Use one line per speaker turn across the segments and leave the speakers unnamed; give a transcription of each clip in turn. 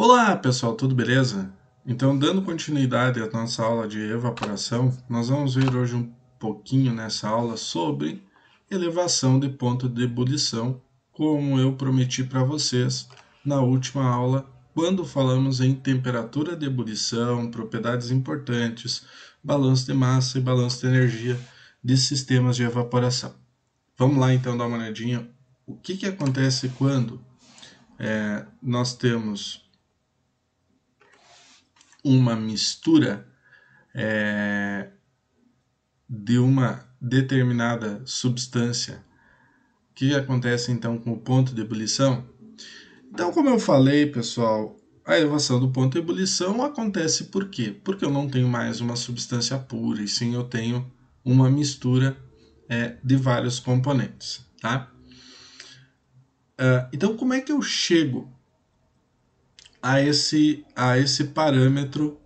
Olá pessoal, tudo beleza? Então, dando continuidade à nossa aula de evaporação, nós vamos ver hoje um pouquinho nessa aula sobre elevação de ponto de ebulição, como eu prometi para vocês na última aula, quando falamos em temperatura de ebulição, propriedades importantes, balanço de massa e balanço de energia de sistemas de evaporação. Vamos lá então dar uma olhadinha o que acontece quando nós temos uma mistura de uma determinada substância. O que acontece então com o ponto de ebulição? Então, como eu falei, pessoal, a elevação do ponto de ebulição acontece por quê? Porque eu não tenho mais uma substância pura, e sim eu tenho uma mistura de vários componentes. Tá? Então, como é que eu chego a esse parâmetro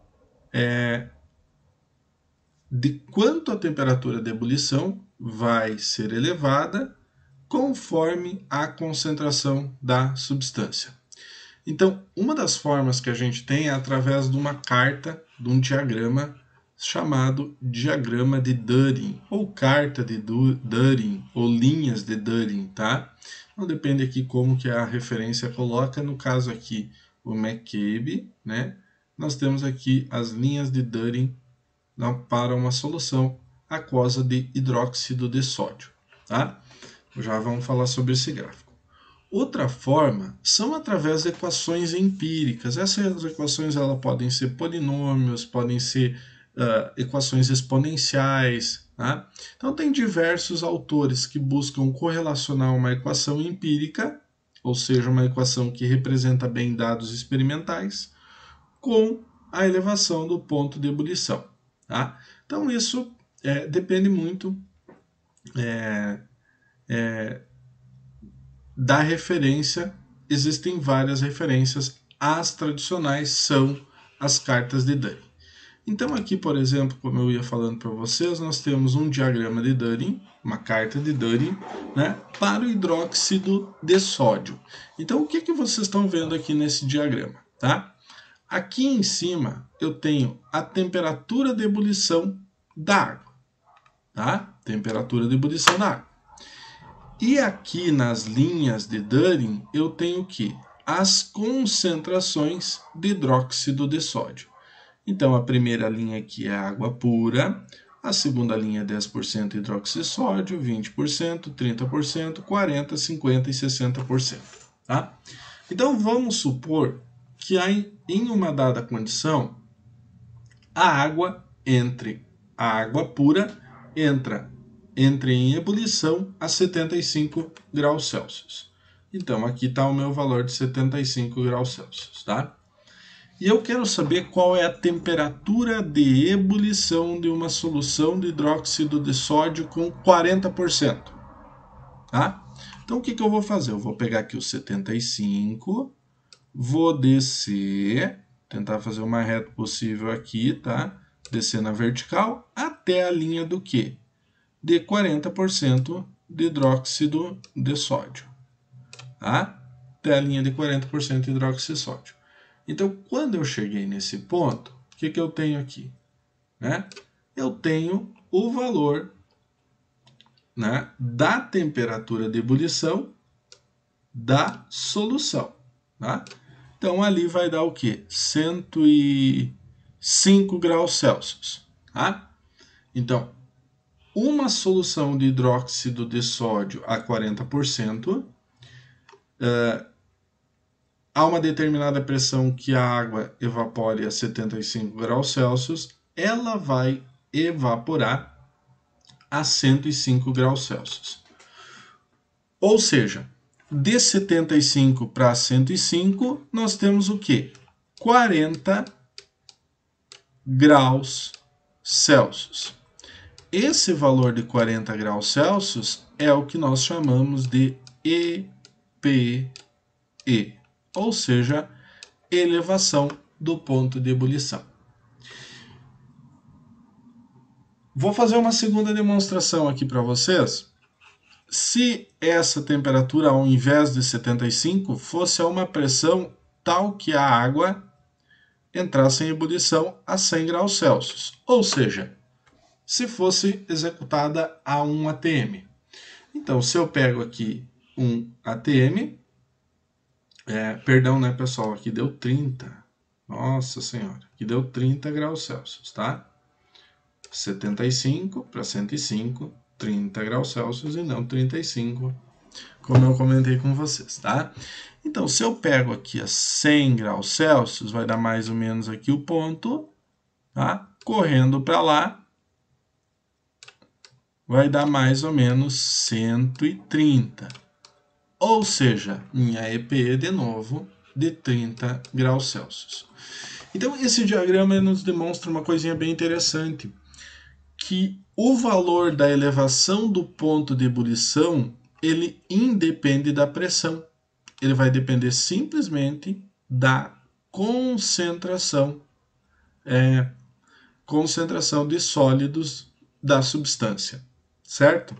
de quanto a temperatura de ebulição vai ser elevada conforme a concentração da substância? Então, uma das formas que a gente tem é através de uma carta, de um diagrama chamado diagrama de Döring, ou carta de Döring, ou linhas de Döring, tá? Então depende aqui como que a referência coloca, no caso aqui o McCabe, né? Nós temos aqui as linhas de Döring para uma solução aquosa de hidróxido de sódio, tá? Já vamos falar sobre esse gráfico. Outra forma são através de equações empíricas. Essas equações podem ser polinômios, podem ser equações exponenciais. Tá? Então, tem diversos autores que buscam correlacionar uma equação empírica, ou seja, uma equação que representa bem dados experimentais, com a elevação do ponto de ebulição. Tá? Então, isso depende muito da referência. Existem várias referências. As tradicionais são as cartas de Döring. Então aqui, por exemplo, como eu ia falando para vocês, nós temos um diagrama de Döring, uma carta de Döring, né, para o hidróxido de sódio. Então o que vocês estão vendo aqui nesse diagrama? Tá? Aqui em cima eu tenho a temperatura de ebulição da água. Tá? Temperatura de ebulição da água. E aqui nas linhas de Döring eu tenho o que? As concentrações de hidróxido de sódio. Então a primeira linha aqui é água pura, a segunda linha é 10% hidróxido de sódio, 20%, 30%, 40%, 50% e 60%. Tá? Então vamos supor que em uma dada condição a água pura entre em ebulição a 75 graus Celsius. Então aqui está o meu valor de 75 graus Celsius, tá? E eu quero saber qual é a temperatura de ebulição de uma solução de hidróxido de sódio com 40%. Tá? Então o que eu vou fazer? Eu vou pegar aqui o 75, vou descer, tentar fazer o mais reto possível aqui, tá? Descer na vertical até a linha do quê? De 40% de hidróxido de sódio. Tá? Até a linha de 40% de hidróxido de sódio. Então, quando eu cheguei nesse ponto, o que eu tenho aqui? Né? Eu tenho o valor, né, da temperatura de ebulição da solução. Tá? Então, ali vai dar o quê? 105 graus Celsius. Tá? Então, uma solução de hidróxido de sódio a 40%, a uma determinada pressão que a água evapore a 75 graus Celsius, ela vai evaporar a 105 graus Celsius. Ou seja, de 75 para 105, nós temos o quê? 40 graus Celsius. Esse valor de 40 graus Celsius é o que nós chamamos de EPE, ou seja, elevação do ponto de ebulição. Vou fazer uma segunda demonstração aqui para vocês. Se essa temperatura, ao invés de 75, fosse a uma pressão tal que a água entrasse em ebulição a 100 graus Celsius. Ou seja, se fosse executada a 1 atm. Então, se eu pego aqui 1 atm, perdão, né, pessoal, aqui deu 30. Nossa Senhora, aqui deu 30 graus Celsius, tá? 75 para 105, 30 graus Celsius e não 35, como eu comentei com vocês, tá? Então, se eu pego aqui a 100 graus Celsius, vai dar mais ou menos aqui o ponto, tá? Correndo para lá, vai dar mais ou menos 130. Ou seja, minha EPE, de novo, de 30 graus Celsius. Então, esse diagrama nos demonstra uma coisinha bem interessante, que o valor da elevação do ponto de ebulição, ele independe da pressão. Ele vai depender simplesmente da concentração de sólidos da substância, certo?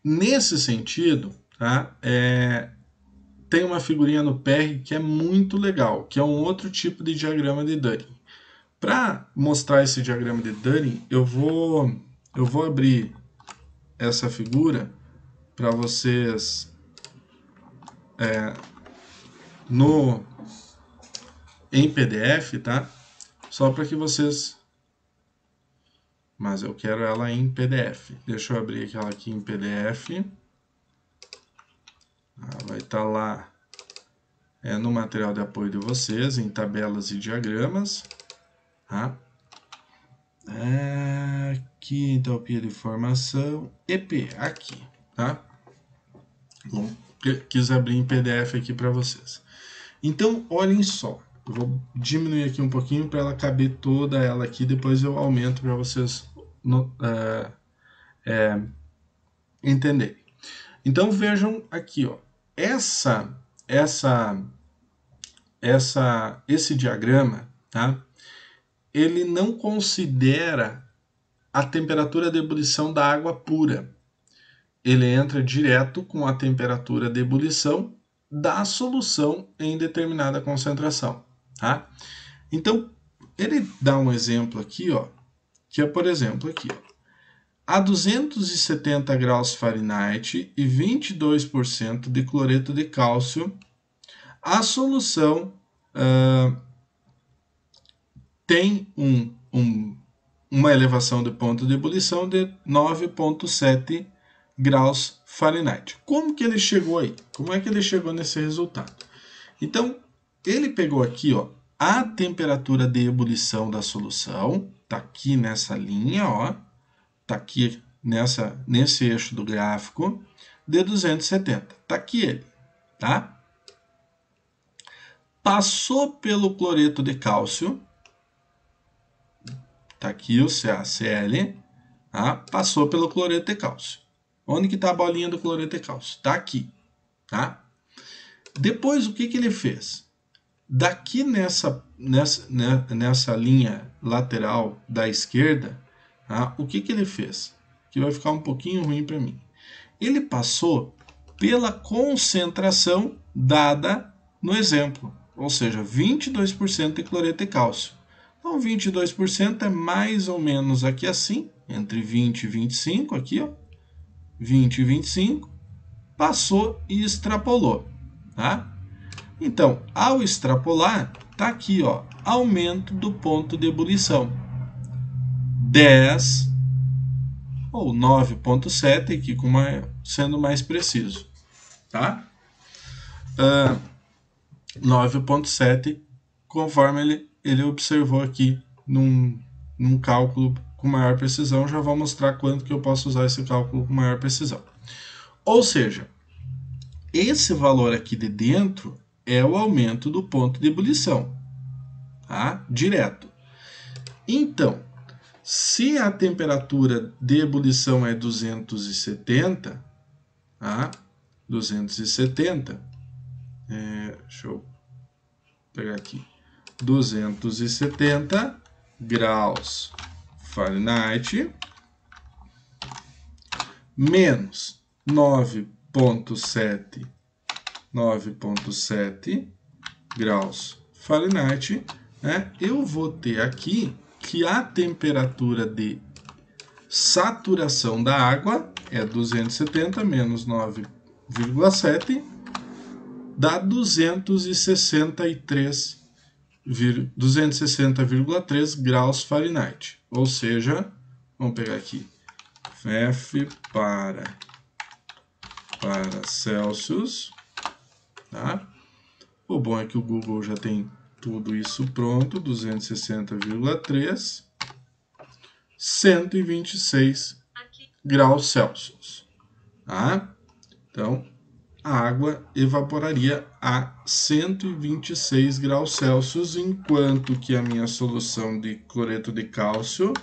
Nesse sentido, tá, tem uma figurinha no PR que é muito legal, que é um outro tipo de diagrama de Dunning. Para mostrar esse diagrama de Dunning, eu vou abrir essa figura para vocês em PDF, tá? Só para que vocês... Mas eu quero ela em PDF. Deixa eu abrir aquela aqui em PDF. Vai estar lá no material de apoio de vocês, em tabelas e diagramas. Tá? Aqui, entalpia de formação, EP, aqui, tá? Bom, quis abrir em PDF aqui para vocês. Então, olhem só, eu vou diminuir aqui um pouquinho para ela caber toda ela aqui, depois eu aumento para vocês entenderem. Então, vejam aqui, ó, esse diagrama, tá? Ele não considera a temperatura de ebulição da água pura. Ele entra direto com a temperatura de ebulição da solução em determinada concentração, tá? Então, ele dá um exemplo aqui, ó, que é, por exemplo, aqui, ó, a 270 graus Fahrenheit e 22% de cloreto de cálcio, a solução tem uma elevação de ponto de ebulição de 9,7 graus Fahrenheit. Como que ele chegou aí? Como é que ele chegou nesse resultado? Então, ele pegou aqui, ó, a temperatura de ebulição da solução, tá aqui nessa linha, ó, tá aqui nesse eixo do gráfico, de 270. Tá aqui ele, tá? Passou pelo cloreto de cálcio, tá aqui o CaCl, tá? Passou pelo cloreto de cálcio. Onde que tá a bolinha do cloreto de cálcio? Tá aqui, tá? Depois, o que ele fez? Daqui nessa linha lateral da esquerda, tá? O que ele fez? Que vai ficar um pouquinho ruim para mim. Ele passou pela concentração dada no exemplo, ou seja, 22% de cloreto de cálcio. Então, 22% é mais ou menos aqui assim, entre 20 e 25, aqui, ó, 20 e 25, passou e extrapolou, tá? Então, ao extrapolar, tá aqui, ó, aumento do ponto de ebulição. 10 ou 9,7, aqui sendo mais preciso, tá? 9,7, conforme ele observou aqui num cálculo com maior precisão. Já vou mostrar quanto que eu posso usar esse cálculo com maior precisão. Ou seja, esse valor aqui de dentro é o aumento do ponto de ebulição, tá? Direto. Então, se a temperatura de ebulição é 270, tá? 270, deixa eu pegar aqui, 270 graus Fahrenheit menos 9,7 9,7 graus Fahrenheit, né? Eu vou ter aqui que a temperatura de saturação da água é 270 menos 9,7 dá 260,3 graus Fahrenheit. Ou seja, vamos pegar aqui, F para Celsius, tá? O bom é que o Google já tem tudo isso pronto, 260,3, 126 graus Celsius, tá? Então, a água evaporaria a 126 graus Celsius, enquanto que a minha solução de cloreto de cálcio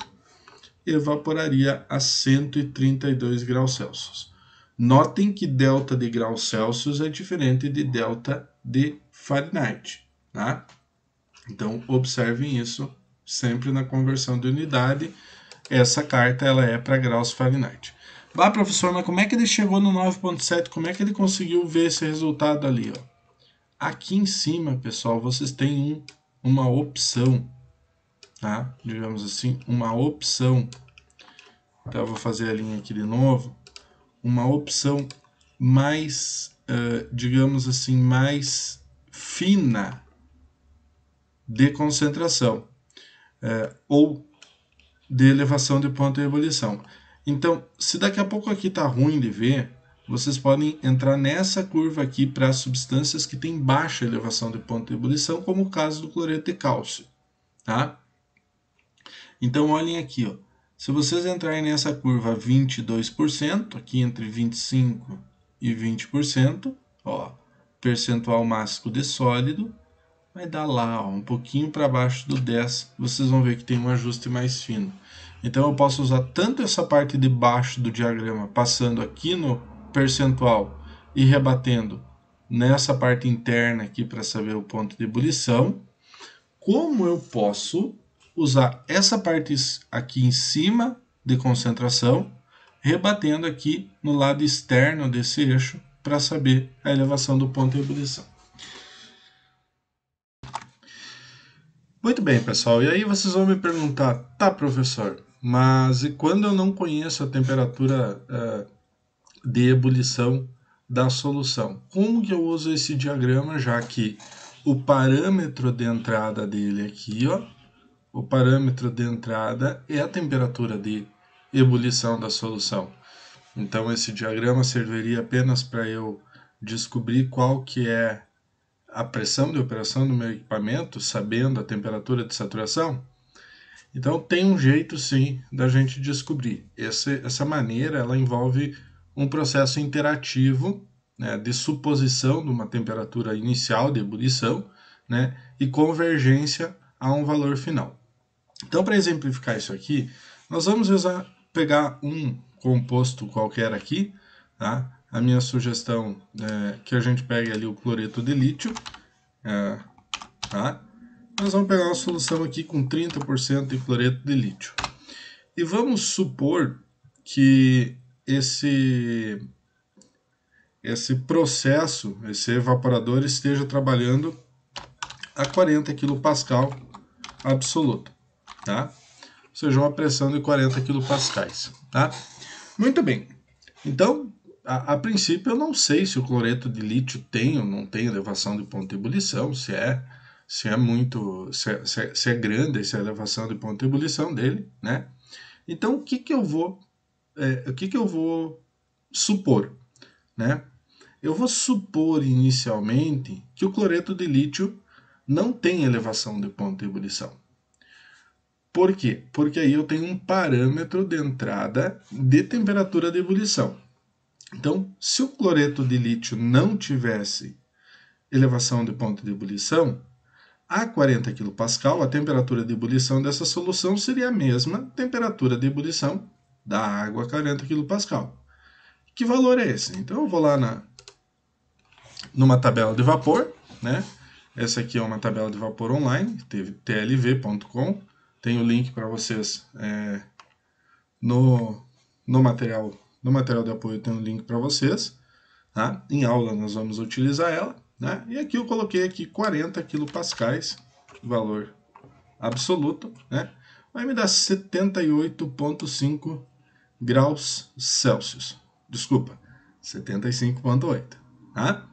evaporaria a 132 graus Celsius. Notem que delta de graus Celsius é diferente de delta de Fahrenheit, tá? Então, observem isso sempre na conversão de unidade. Essa carta ela é para graus Fahrenheit. Bah, professor, mas como é que ele chegou no 9,7? Como é que ele conseguiu ver esse resultado ali, ó? Aqui em cima, pessoal, vocês têm uma opção, tá? Digamos assim, uma opção. Então, eu vou fazer a linha aqui de novo. Uma opção mais, digamos assim, mais fina de concentração, ou de elevação de ponto de ebulição. Então, se daqui a pouco aqui está ruim de ver, vocês podem entrar nessa curva aqui para substâncias que têm baixa elevação de ponto de ebulição, como o caso do cloreto de cálcio, tá? Então, olhem aqui, ó. Se vocês entrarem nessa curva 22%, aqui entre 25% e 20%, ó, percentual máximo de sólido, vai dar lá, ó, um pouquinho para baixo do 10%, vocês vão ver que tem um ajuste mais fino. Então eu posso usar tanto essa parte de baixo do diagrama, passando aqui no percentual e rebatendo nessa parte interna aqui para saber o ponto de ebulição, como eu posso usar essa parte aqui em cima de concentração, rebatendo aqui no lado externo desse eixo para saber a elevação do ponto de ebulição. Muito bem, pessoal. E aí vocês vão me perguntar, tá, professor, mas e quando eu não conheço a temperatura de ebulição da solução? Como que eu uso esse diagrama, já que o parâmetro de entrada dele aqui, ó, o parâmetro de entrada é a temperatura de ebulição da solução. Então esse diagrama serviria apenas para eu descobrir qual que é a pressão de operação do meu equipamento, sabendo a temperatura de saturação? Então tem um jeito sim da gente descobrir. Essa maneira ela envolve um processo interativo, né, de suposição de uma temperatura inicial de ebulição, né, e convergência a um valor final. Então, para exemplificar isso aqui, nós vamos pegar um composto qualquer aqui, tá? A minha sugestão é que a gente pegue ali o cloreto de lítio, tá? Nós vamos pegar uma solução aqui com 30% de cloreto de lítio. E vamos supor que esse processo, esse evaporador esteja trabalhando a 40 kPa absoluta, tá? Ou seja, uma pressão de 40 kPa, tá? Muito bem. Então, a princípio eu não sei se o cloreto de lítio tem ou não tem elevação de ponto de ebulição, se é grande essa elevação de ponto de ebulição dele, né? Então, o que eu vou supor, né? Eu vou supor inicialmente que o cloreto de lítio não tem elevação de ponto de ebulição. Por quê? Porque aí eu tenho um parâmetro de entrada de temperatura de ebulição. Então, se o cloreto de lítio não tivesse elevação de ponto de ebulição, a 40 kPa, a temperatura de ebulição dessa solução seria a mesma temperatura de ebulição da água a 40 kPa. Que valor é esse? Então eu vou lá numa tabela de vapor, né? Essa aqui é uma tabela de vapor online, tlv.com. Tem o link para vocês no material de apoio, tem um link para vocês, tá? Em aula nós vamos utilizar ela, né? E aqui eu coloquei aqui 40 quilopascais, valor absoluto, né? Vai me dar 78,5 graus Celsius. Desculpa, 75,8, tá?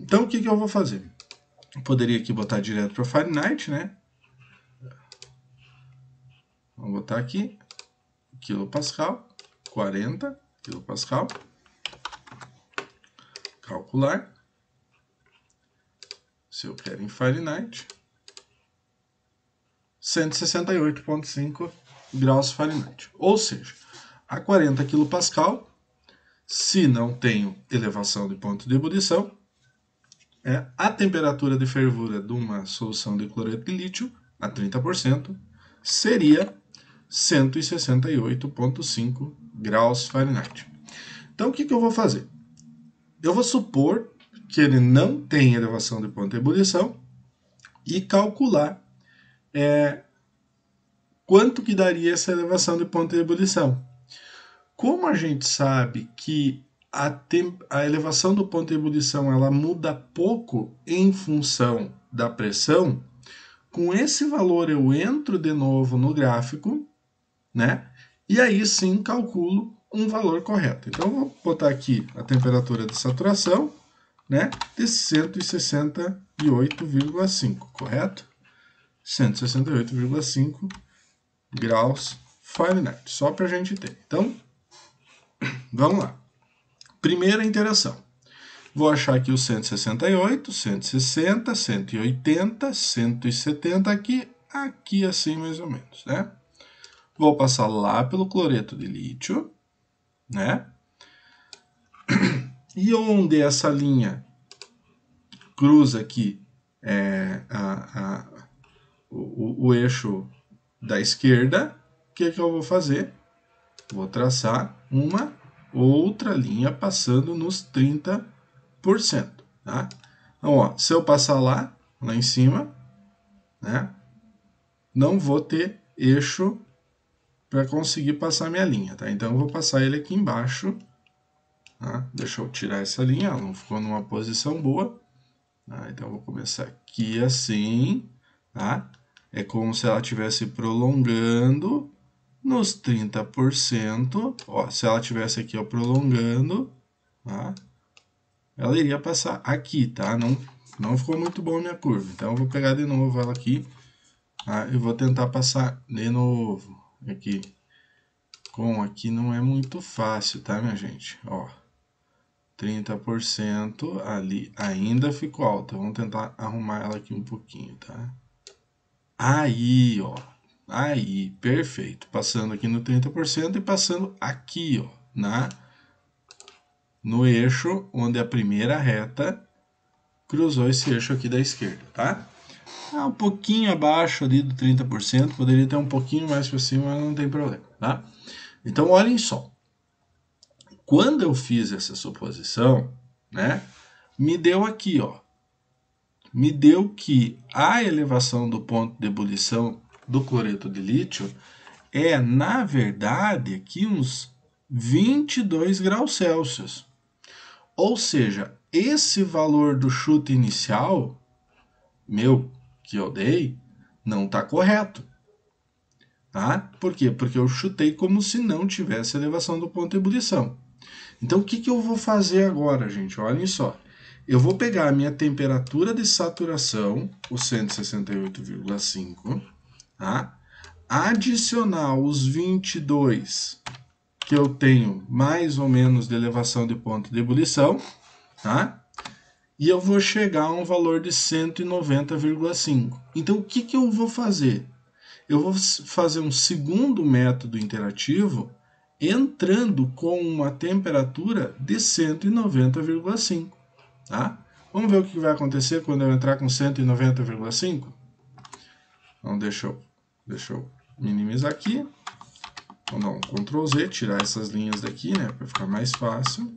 Então o que eu vou fazer? Eu poderia aqui botar direto para Fahrenheit, né? Vamos botar aqui quilopascal, 40 quilopascal. Calcular. Se eu quero em Fahrenheit, 168,5 graus Fahrenheit. Ou seja, a 40 kPa, se não tenho elevação de ponto de ebulição, a temperatura de fervura de uma solução de cloreto de lítio, a 30%, seria 168,5 graus Fahrenheit. Então, o que eu vou fazer? Eu vou supor que ele não tem elevação de ponto de ebulição e calcular quanto que daria essa elevação de ponto de ebulição. Como a gente sabe que a elevação do ponto de ebulição ela muda pouco em função da pressão, com esse valor eu entro de novo no gráfico, né? E aí sim calculo um valor correto. Então, eu vou botar aqui a temperatura de saturação, né, de 168,5, correto? 168,5 graus Fahrenheit, só para a gente ter. Então, vamos lá. Primeira interação. Vou achar aqui o 168, 160, 180, 170 aqui assim mais ou menos, né? Vou passar lá pelo cloreto de lítio, né? E onde essa linha cruza aqui o eixo da esquerda, o que eu vou fazer? Vou traçar uma outra linha passando nos 30%. Tá? Então, ó, se eu passar lá em cima, né, não vou ter eixo para conseguir passar minha linha. Tá? Então, eu vou passar ele aqui embaixo. Tá? Deixa eu tirar essa linha, ela não ficou numa posição boa. Tá? Então, eu vou começar aqui assim. Tá? É como se ela estivesse prolongando nos 30%. Ó, se ela estivesse aqui ó, prolongando, tá? Ela iria passar aqui, tá? Não ficou muito bom a minha curva. Então, eu vou pegar de novo ela aqui, tá? E vou tentar passar de novo aqui. Com aqui não é muito fácil, tá, minha gente? Ó, 30% ali ainda ficou alta. Vamos tentar arrumar ela aqui um pouquinho, tá? Aí, ó. Aí, perfeito. Passando aqui no 30% e passando aqui, ó, no eixo onde a primeira reta cruzou esse eixo aqui da esquerda, tá? Um pouquinho abaixo ali do 30%, poderia ter um pouquinho mais para cima, mas não tem problema, tá? Então, olhem só. Quando eu fiz essa suposição, né, me deu aqui, ó. Me deu que a elevação do ponto de ebulição do cloreto de lítio é, na verdade, aqui uns 22 graus Celsius. Ou seja, esse valor do chute inicial, que eu dei, não está correto. Tá? Por quê? Porque eu chutei como se não tivesse elevação do ponto de ebulição. Então, o que eu vou fazer agora, gente? Olhem só. Eu vou pegar a minha temperatura de saturação, o 168,5, tá? Adicionar os 22 que eu tenho mais ou menos de elevação de ponto de ebulição, tá? E eu vou chegar a um valor de 190,5. Então, o que eu vou fazer? Eu vou fazer um segundo método interativo entrando com uma temperatura de 190,5. Tá? Vamos ver o que vai acontecer quando eu entrar com 190,5? Então, deixa eu minimizar aqui. Vou dar um Ctrl Z, tirar essas linhas daqui, né, para ficar mais fácil.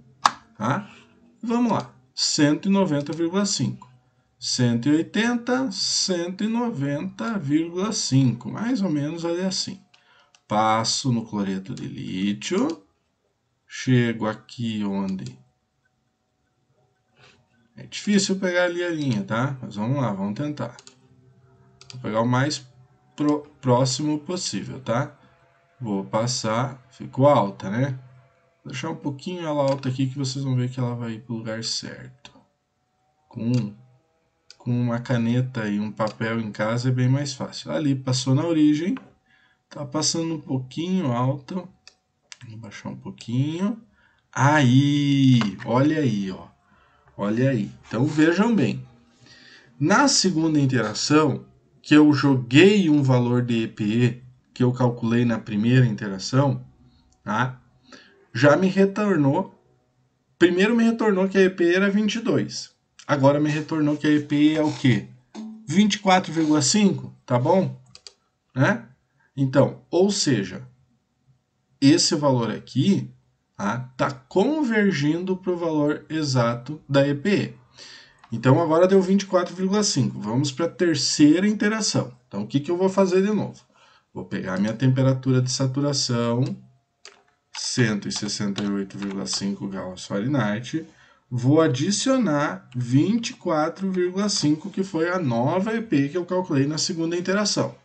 Tá? Vamos lá, 190,5. 180, 190,5, mais ou menos ali assim. Passo no cloreto de lítio, chego aqui onde É difícil pegar ali a linha, tá? Mas vamos lá, vamos tentar. Vou pegar o mais próximo possível, tá? Vou passar, ficou alta, né? Vou deixar um pouquinho ela alta aqui que vocês vão ver que ela vai ir para o lugar certo. Com uma caneta e um papel em casa é bem mais fácil. Ali passou na origem, tá passando um pouquinho alto. Vou baixar um pouquinho. Aí, olha aí, ó. Olha aí. Então vejam bem. Na segunda interação, que eu joguei um valor de EPE que eu calculei na primeira interação, tá? Já me retornou. Primeiro me retornou que a EPE era 22. Agora me retornou que a EPE é o quê? 24,5, tá bom? Né? Então, ou seja, esse valor aqui tá convergindo para o valor exato da EPE. Então agora deu 24,5. Vamos para a terceira interação. Então o que eu vou fazer de novo? Vou pegar minha temperatura de saturação, 168,5 graus Fahrenheit, vou adicionar 24,5, que foi a nova EP que eu calculei na segunda interação.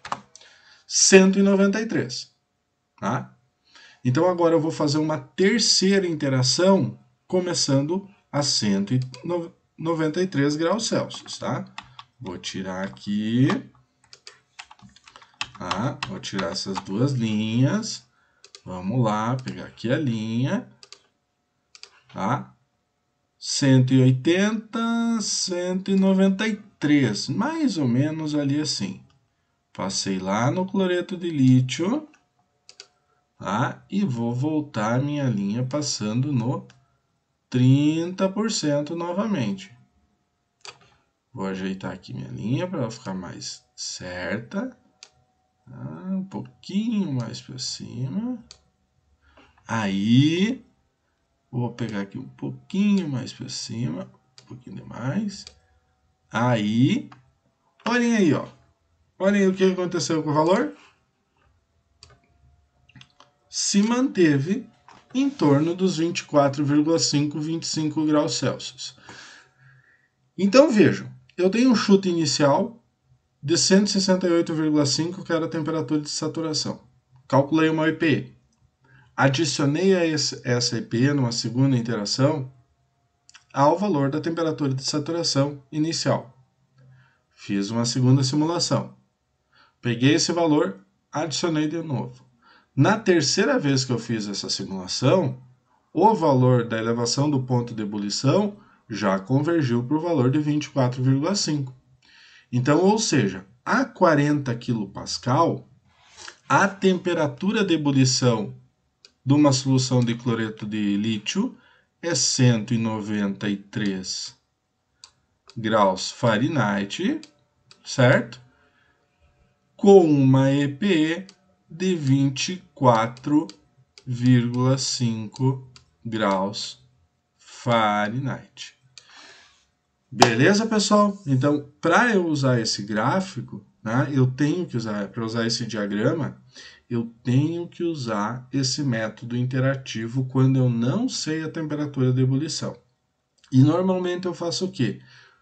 193. Tá? Então agora eu vou fazer uma terceira interação, começando a 193 graus Celsius, tá? Vou tirar aqui, tá? Vou tirar essas duas linhas. Vamos lá, pegar aqui a linha, tá? 180, 193, mais ou menos ali assim. Passei lá no cloreto de lítio, tá? E vou voltar minha linha passando no 30% novamente. Vou ajeitar aqui minha linha para ela ficar mais certa. Um pouquinho mais para cima. Aí, vou pegar aqui um pouquinho mais para cima. Um pouquinho demais. Aí, olhem aí, ó. Olhem o que aconteceu com o valor. Se manteve em torno dos 24,5, 25 graus Celsius. Então, vejam, eu tenho um chute inicial de 168,5, que era a temperatura de saturação. Calculei uma EPE. Adicionei a essa EPE numa segunda interação ao valor da temperatura de saturação inicial. Fiz uma segunda simulação. Peguei esse valor, adicionei de novo. Na terceira vez que eu fiz essa simulação, o valor da elevação do ponto de ebulição já convergiu para o valor de 24,5. Então, ou seja, a 40 kPa, a temperatura de ebulição de uma solução de cloreto de lítio é 193 graus Fahrenheit, certo? Com uma EPE de 24,5 graus Fahrenheit. Beleza, pessoal? Então, para eu usar esse gráfico, né, eu tenho que usar, para usar esse diagrama, eu tenho que usar esse método interativo quando eu não sei a temperatura de ebulição. E normalmente eu faço o quê?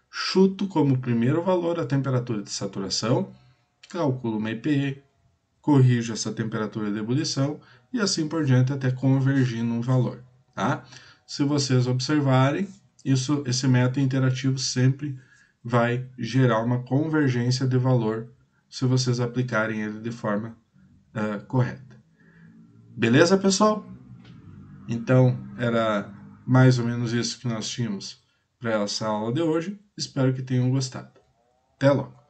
Chuto como primeiro valor a temperatura de saturação, calculo uma EPE, corrijo essa temperatura de ebulição e assim por diante até convergir num valor. Tá? Se vocês observarem, esse método interativo sempre vai gerar uma convergência de valor se vocês aplicarem ele de forma correta. Beleza, pessoal? Então, era mais ou menos isso que nós tínhamos para essa aula de hoje. Espero que tenham gostado. Até logo!